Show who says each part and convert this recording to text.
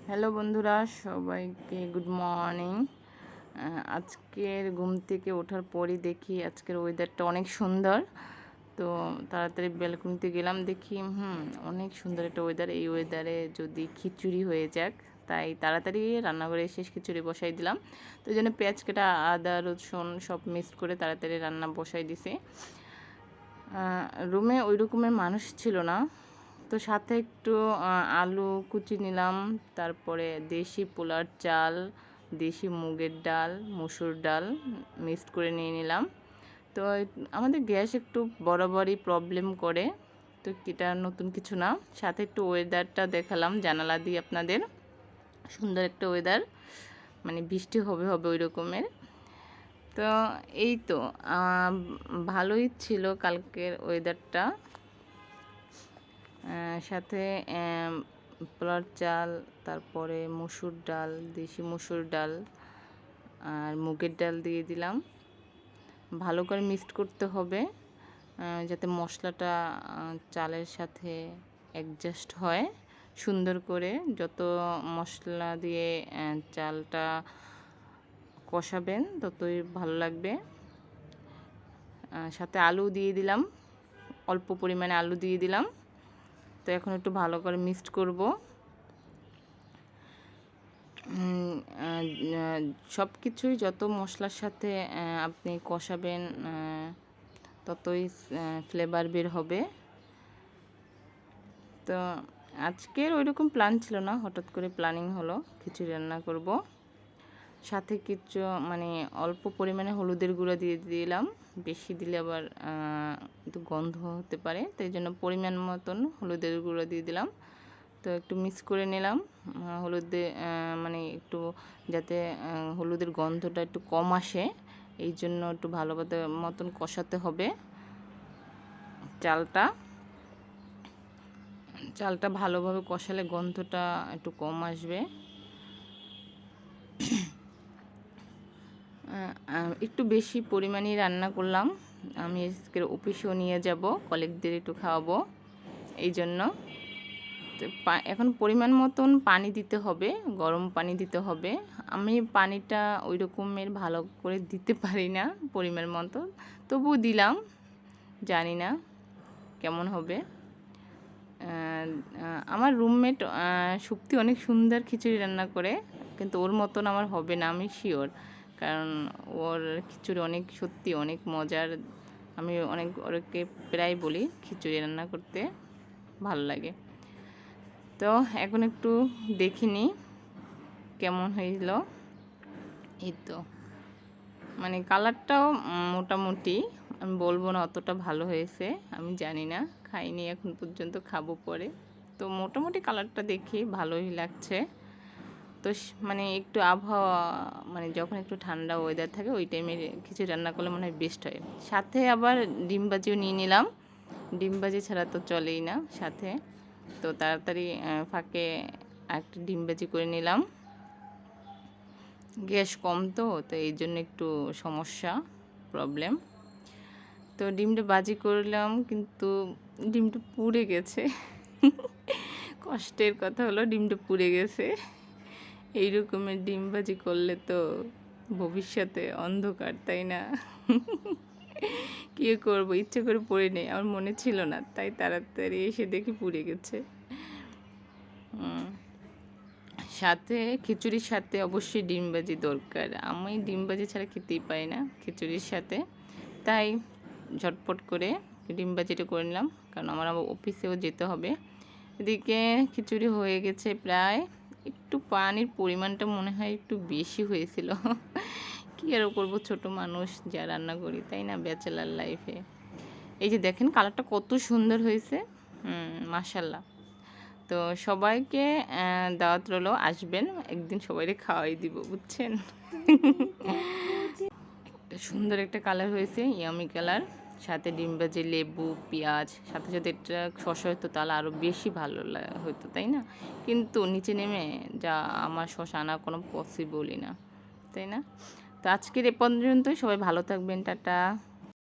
Speaker 1: Hello বন্ধুরা, সবাইকে good morning. আজকের ঘুম থেকে ওঠার পরই দেখি আজকের ওয়েদারটা অনেক সুন্দর। তো তাড়াতাড়ি ব্যালকনিতে গেলাম, দেখি অনেক সুন্দর একটা ওয়েদার। এই ওয়েদারে যদি খিচুড়ি হয়ে যাক, তাই তাড়াতাড়ি রান্নাঘরে শেষ খিচুড়ি বসাই দিলাম। তো এই জন্য পেঁয়াজ কাটা, আদা রসুন সব মিক্সড করে তাড়াতাড়ি রান্না বসাই দিছি। রুমে ওই রকমের মানুষ ছিল না, তো সাথে একটু আলু কুচি নিলাম, তারপরে দেশি পোলার চাল, দেশি মুগের ডাল, মসুর ডাল মিক্সড করে নিয়ে নিলাম। তো আমাদের গ্যাস একটু বরাবরই প্রবলেম করে, তো এটা নতুন কিছু না। সাথে একটু ওয়েদারটা দেখালাম জানালা দিয়ে আপনাদের, সুন্দর একটা ওয়েদার, মানে বৃষ্টি হবে হবে ওই রকমের। তো এই তো ভালোই ছিল কালকের ওয়েদারটা। সাথে পোলার চাল, তারপরে মসুর ডাল, দেশি মসুর ডাল আর মুগের ডাল দিয়ে দিলাম। ভালো করে মিক্সড করতে হবে যাতে মশলাটা চালের সাথে অ্যাডজাস্ট হয় সুন্দর করে। যত মশলা দিয়ে চালটা কষাবেন ততই ভালো লাগবে। সাথে আলু দিয়ে দিলাম, অল্প পরিমাণে আলু দিয়ে দিলাম। তো এখন একটু ভালো করে মিক্সড করব। সব কিছুই যত মশলার সাথে আপনি কষাবেন ততই ফ্লেভার বের হবে। তো আজকের ওইরকম প্ল্যান ছিল না, হঠাৎ করে প্ল্যানিং হলো খিচুড়ি রান্না করব। সাথে কিছু মানে অল্প পরিমাণে হলুদের গুঁড়া দিয়ে দিলাম, বেশি দিলে আবার একটু গন্ধ হতে পারে, তাই জন্য পরিমাণ মতন হলুদের গুঁড়া দিয়ে দিলাম। তো একটু মিক্স করে নিলাম হলুদে, মানে একটু যাতে হলুদের গন্ধটা একটু কম আসে, এই জন্য একটু ভালো মতন কষাতে হবে চালটা ভালোভাবে কষালে গন্ধটা একটু কম আসবে। একটু বেশি পরিমাণেই রান্না করলাম, আমি আজকের অফিসেও নিয়ে যাব, কলিগদের একটু খাওয়াবো এই জন্য। তো এখন পরিমাণ মতন পানি দিতে হবে, গরম পানি দিতে হবে। আমি পানিটা ওই রকমের ভালো করে দিতে পারি না পরিমাণ মতো, তবুও দিলাম, জানি না কেমন হবে। আমার রুমমেট সুপ্তি অনেক সুন্দর খিচুড়ি রান্না করে, কিন্তু ওর মতন আমার হবে না, আমি শিওর। কারণ ওর খিচুড়ি অনেক সত্যি অনেক মজার। আমি ওকে প্রায় বলি খিচুড়ি রান্না করতে ভালো লাগে। তো এখন একটু দেখিনি কেমন হয়েছিল। এই তো মানে কালারটাও মোটামুটি, আমি বলবো না অতটা ভালো হয়েছে, আমি জানি না, খাইনি এখন পর্যন্ত, খাবো পরে। তো মোটামুটি কালারটা দেখি ভালোই লাগছে। তো মানে একটু আবহাওয়া, মানে যখন একটু ঠান্ডা ওয়েদার থাকে ওই টাইমে খিচুড়ি রান্না করলে মনে হয় বেস্ট হয়। সাথে আবার ডিম ভাজিও নিয়ে নিলাম, ডিম ভাজি ছাড়া তো চলেই না সাথে। তো তাড়াতাড়ি ফাঁকে একটা ডিম ভাজি করে নিলাম। গ্যাস কম তো এই জন্য একটু সমস্যা, প্রবলেম। তো ডিমটা ভাজি করলাম, কিন্তু ডিমটা পুড়ে গেছে। কষ্টের কথা হলো ডিমটা পুড়ে গেছে। এই রকমের ডিম ভাজি করলে তো ভবিষ্যতে অন্ধকার, তাই না? কী করবো, ইচ্ছে করে পড়ে নেই, আমার মনে ছিল না, তাই তাড়াতাড়ি এসে দেখি পুড়ে গেছে। সাথে খিচুড়ির সাথে অবশ্যই ডিম ভাজি দরকার, আমি ডিম ভাজি ছাড়া খেতেই পারি না খিচুড়ির সাথে। তাই ঝটপট করে ডিম ভাজিটা করে নিলাম, কারণ আমার অফিসেও যেতে হবে। এদিকে খিচুড়ি হয়ে গেছে প্রায়, একটু পানির পরিমাণটা মনে হয় একটু বেশি হয়েছিল। কী আর করবো, ছোটো মানুষ যা রান্না করি, তাই না, ব্যাচেলার লাইফে। এই যে দেখেন কালারটা কত সুন্দর হয়েছে, মাশাল্লাহ। তো সবাইকে দাওয়াত রইলো, আসবেন একদিন, সবাইকে খাওয়াই দিব, বুঝছেন। সুন্দর একটা কালার হয়েছে, ইয়ামি কালার। সাথে ডিম ভাজি, লেবু, পেঁয়াজ, সাথে সাথে এটা শসা হতো তাহলে আরও বেশি ভালো হতো, তাই না? কিন্তু নিচে নেমে যা আমার শসা আনা কোনো পসিবলই না, তাই না? তো আজকের এ পর্যন্তই, সবাই ভালো থাকবেন, টাটা।